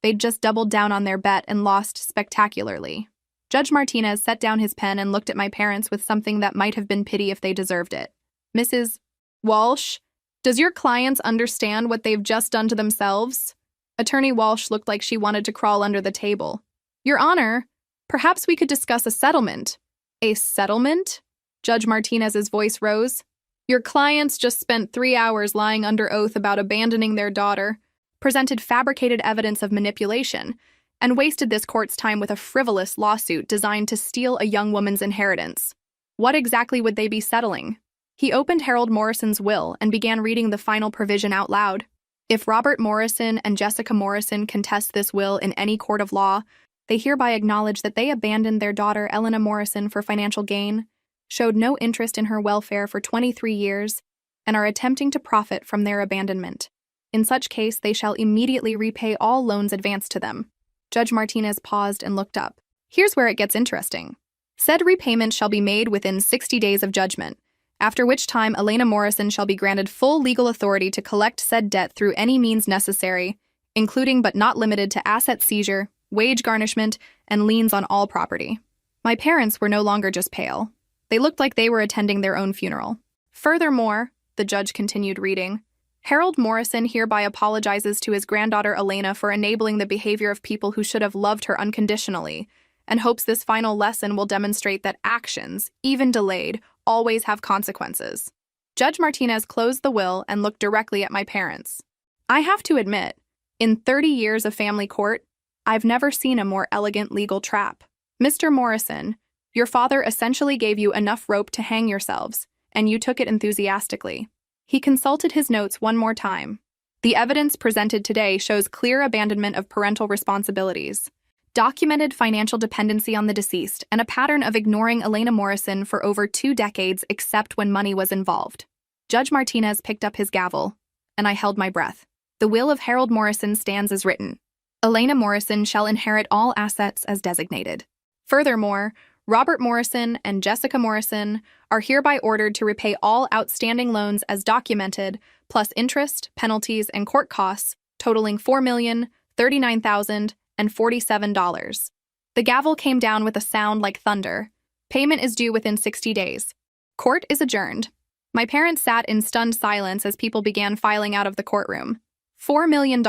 They'd just doubled down on their bet and lost spectacularly. Judge Martinez set down his pen and looked at my parents with something that might have been pity if they deserved it. Mrs. Walsh, does your clients understand what they've just done to themselves? Attorney Walsh looked like she wanted to crawl under the table. Your Honor, perhaps we could discuss a settlement. A settlement? Judge Martinez's voice rose. Your clients just spent 3 hours lying under oath about abandoning their daughter, presented fabricated evidence of manipulation, and wasted this court's time with a frivolous lawsuit designed to steal a young woman's inheritance. What exactly would they be settling? He opened Harold Morrison's will and began reading the final provision out loud. If Robert Morrison and Jessica Morrison contest this will in any court of law, they hereby acknowledge that they abandoned their daughter Elena Morrison for financial gain, showed no interest in her welfare for 23 years, and are attempting to profit from their abandonment. In such case, they shall immediately repay all loans advanced to them. Judge Martinez paused and looked up. Here's where it gets interesting. Said repayment shall be made within 60 days of judgment, after which time Elena Morrison shall be granted full legal authority to collect said debt through any means necessary, including but not limited to asset seizure, wage garnishment, and liens on all property. My parents were no longer just pale. They looked like they were attending their own funeral. Furthermore, the judge continued reading, Harold Morrison hereby apologizes to his granddaughter Elena for enabling the behavior of people who should have loved her unconditionally, and hopes this final lesson will demonstrate that actions, even delayed, always have consequences. Judge Martinez closed the will and looked directly at my parents. I have to admit, in 30 years of family court, I've never seen a more elegant legal trap. Mr. Morrison, your father essentially gave you enough rope to hang yourselves, and you took it enthusiastically. He consulted his notes one more time. The evidence presented today shows clear abandonment of parental responsibilities, documented financial dependency on the deceased, and a pattern of ignoring Elena Morrison for over 2 decades except when money was involved. Judge Martinez picked up his gavel, and I held my breath. The will of Harold Morrison stands as written. Elena Morrison shall inherit all assets as designated. Furthermore, Robert Morrison and Jessica Morrison are hereby ordered to repay all outstanding loans as documented, plus interest, penalties, and court costs, totaling $4,039,047. The gavel came down with a sound like thunder. Payment is due within 60 days. Court is adjourned. My parents sat in stunned silence as people began filing out of the courtroom. $4 million.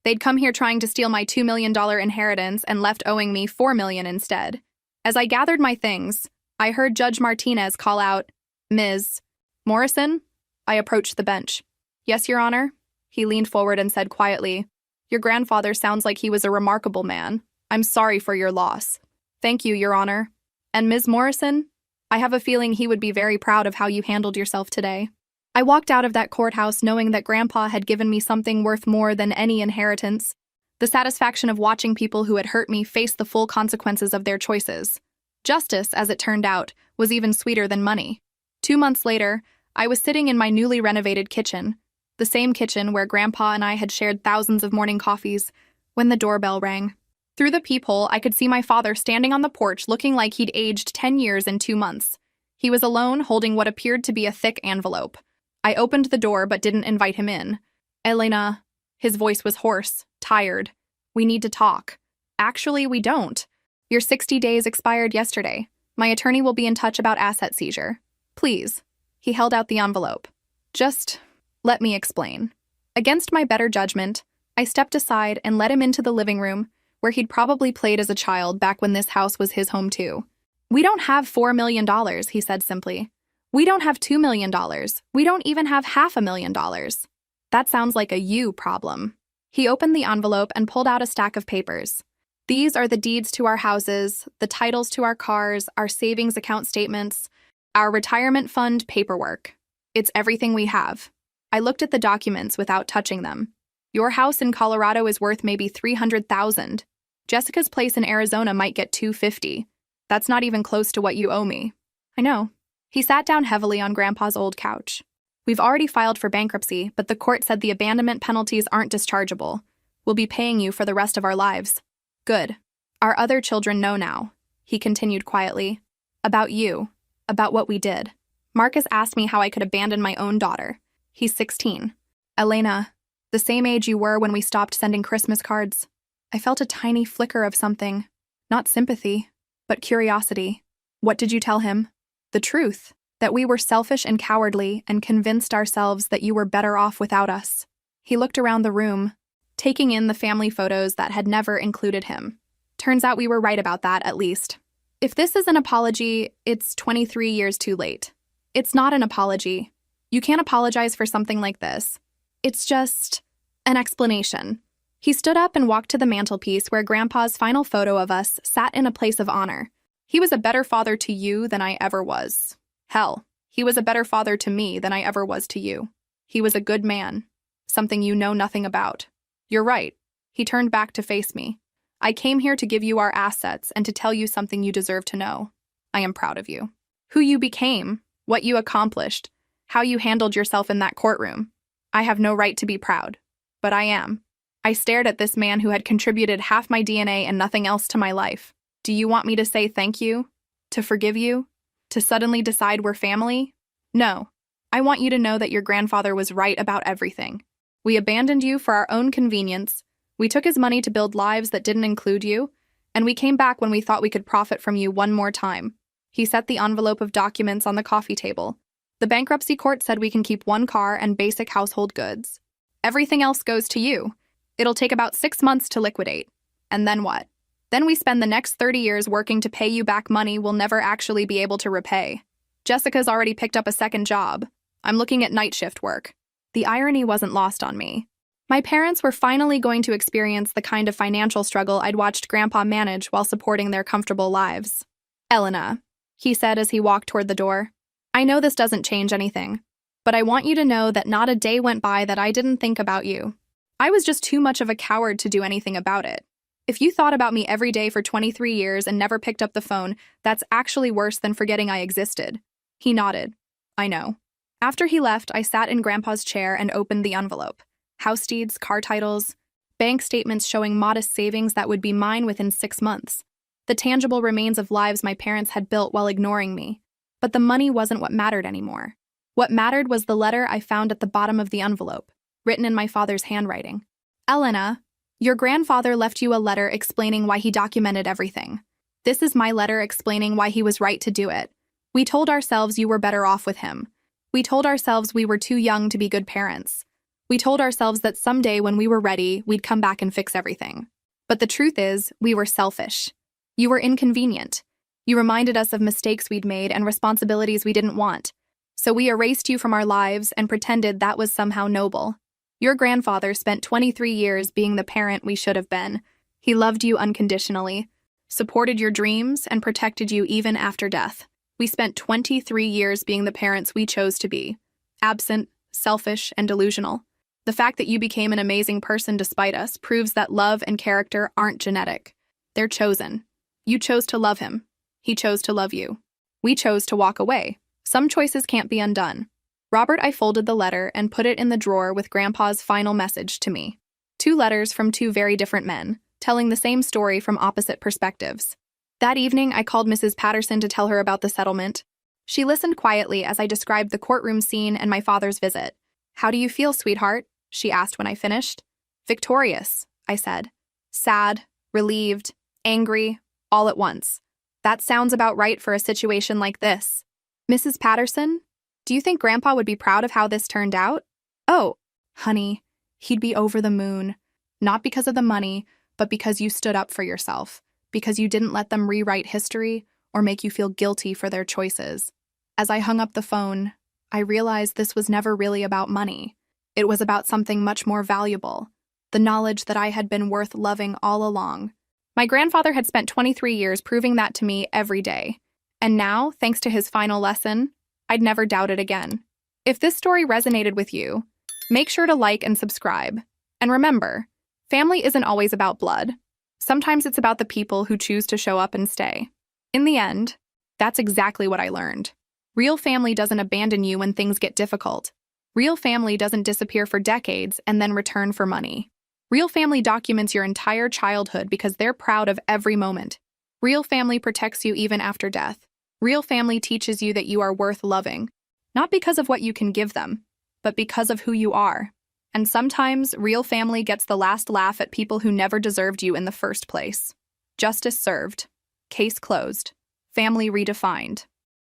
They'd come here trying to steal my $2 million inheritance and left owing me $4 million instead. As I gathered my things, I heard Judge Martinez call out, "Ms. Morrison?" I approached the bench. "Yes, Your Honor." He leaned forward and said quietly, "Your grandfather sounds like he was a remarkable man. I'm sorry for your loss." "Thank you, Your Honor." "And Ms. Morrison? I have a feeling he would be very proud of how you handled yourself today." I walked out of that courthouse knowing that Grandpa had given me something worth more than any inheritance: the satisfaction of watching people who had hurt me face the full consequences of their choices. Justice, as it turned out, was even sweeter than money. 2 months later, I was sitting in my newly renovated kitchen, the same kitchen where Grandpa and I had shared thousands of morning coffees, when the doorbell rang. Through the peephole, I could see my father standing on the porch looking like he'd aged 10 years in 2 months. He was alone, holding what appeared to be a thick envelope. I opened the door but didn't invite him in. "Elena," his voice was hoarse, tired. "We need to talk." "Actually, we don't. Your 60 days expired yesterday. My attorney will be in touch about asset seizure. Please." He held out the envelope. "Just let me explain." Against my better judgment, I stepped aside and let him into the living room, where he'd probably played as a child back when this house was his home too. "We don't have $4 million, he said simply. "We don't have $2 million. We don't even have $500,000. That sounds like a you problem." He opened the envelope and pulled out a stack of papers. "These are the deeds to our houses, the titles to our cars, our savings account statements, our retirement fund paperwork. It's everything we have." I looked at the documents without touching them. "Your house in Colorado is worth maybe $300,000. Jessica's place in Arizona might get $250. That's not even close to what you owe me." "I know." He sat down heavily on Grandpa's old couch. "We've already filed for bankruptcy, but the court said the abandonment penalties aren't dischargeable. We'll be paying you for the rest of our lives." "Good. Our other children know now," he continued quietly. "About you. About what we did. Marcus asked me how I could abandon my own daughter. He's 16. Elena, the same age you were when we stopped sending Christmas cards." I felt a tiny flicker of something. Not sympathy, but curiosity. "What did you tell him?" "The truth. That we were selfish and cowardly and convinced ourselves that you were better off without us." He looked around the room, taking in the family photos that had never included him. "Turns out we were right about that, at least. If this is an apology, it's 23 years too late. It's not an apology. You can't apologize for something like this. It's just an explanation." He stood up and walked to the mantelpiece where Grandpa's final photo of us sat in a place of honor. "He was a better father to you than I ever was. Hell, he was a better father to me than I ever was to you. He was a good man, something you know nothing about. You're right." He turned back to face me. "I came here to give you our assets and to tell you something you deserve to know. I am proud of you. Who you became, what you accomplished, how you handled yourself in that courtroom. I have no right to be proud, but I am." I stared at this man who had contributed half my DNA and nothing else to my life. "Do you want me to say thank you? To forgive you? To suddenly decide we're family? No. I want you to know that your grandfather was right about everything. We abandoned you for our own convenience. We took his money to build lives that didn't include you, and we came back when we thought we could profit from you one more time." He set the envelope of documents on the coffee table. "The bankruptcy court said we can keep one car and basic household goods. Everything else goes to you. It'll take about 6 months to liquidate. And then what? Then we spend the next 30 years working to pay you back money we'll never actually be able to repay. Jessica's already picked up a second job. I'm looking at night shift work." The irony wasn't lost on me. My parents were finally going to experience the kind of financial struggle I'd watched Grandpa manage while supporting their comfortable lives. "Elena," he said as he walked toward the door, "I know this doesn't change anything, but I want you to know that not a day went by that I didn't think about you. I was just too much of a coward to do anything about it. If you thought about me every day for 23 years and never picked up the phone, that's actually worse than forgetting I existed." He nodded. "I know." After he left, I sat in Grandpa's chair and opened the envelope. House deeds, car titles, bank statements showing modest savings that would be mine within 6 months. The tangible remains of lives my parents had built while ignoring me. But the money wasn't what mattered anymore. What mattered was the letter I found at the bottom of the envelope, written in my father's handwriting. "Elena, your grandfather left you a letter explaining why he documented everything. This is my letter explaining why he was right to do it. We told ourselves you were better off with him. We told ourselves we were too young to be good parents. We told ourselves that someday when we were ready, we'd come back and fix everything. But the truth is, we were selfish. You were inconvenient. You reminded us of mistakes we'd made and responsibilities we didn't want. So we erased you from our lives and pretended that was somehow noble. Your grandfather spent 23 years being the parent we should have been. He loved you unconditionally, supported your dreams, and protected you even after death. We spent 23 years being the parents we chose to be, absent, selfish, and delusional. The fact that you became an amazing person despite us proves that love and character aren't genetic. They're chosen. You chose to love him. He chose to love you. We chose to walk away. Some choices can't be undone. Robert, I folded the letter and put it in the drawer with Grandpa's final message to me. 2 letters from 2 very different men, telling the same story from opposite perspectives. That evening, I called Mrs. Patterson to tell her about the settlement. She listened quietly as I described the courtroom scene and my father's visit. "How do you feel, sweetheart?" she asked when I finished. "Victorious," I said. "Sad, relieved, angry, all at once. That sounds about right for a situation like this." "Mrs. Patterson, do you think Grandpa would be proud of how this turned out?" "Oh, honey, he'd be over the moon. Not because of the money, but because you stood up for yourself, because you didn't let them rewrite history or make you feel guilty for their choices." As I hung up the phone, I realized this was never really about money. It was about something much more valuable, the knowledge that I had been worth loving all along. My grandfather had spent 23 years proving that to me every day. And now, thanks to his final lesson, I'd never doubt it again. If this story resonated with you, make sure to like and subscribe. And remember, family isn't always about blood. Sometimes it's about the people who choose to show up and stay. In the end, that's exactly what I learned. Real family doesn't abandon you when things get difficult. Real family doesn't disappear for decades and then return for money. Real family documents your entire childhood because they're proud of every moment. Real family protects you even after death. Real family teaches you that you are worth loving, not because of what you can give them, but because of who you are. And sometimes, real family gets the last laugh at people who never deserved you in the first place. Justice served. Case closed. Family redefined.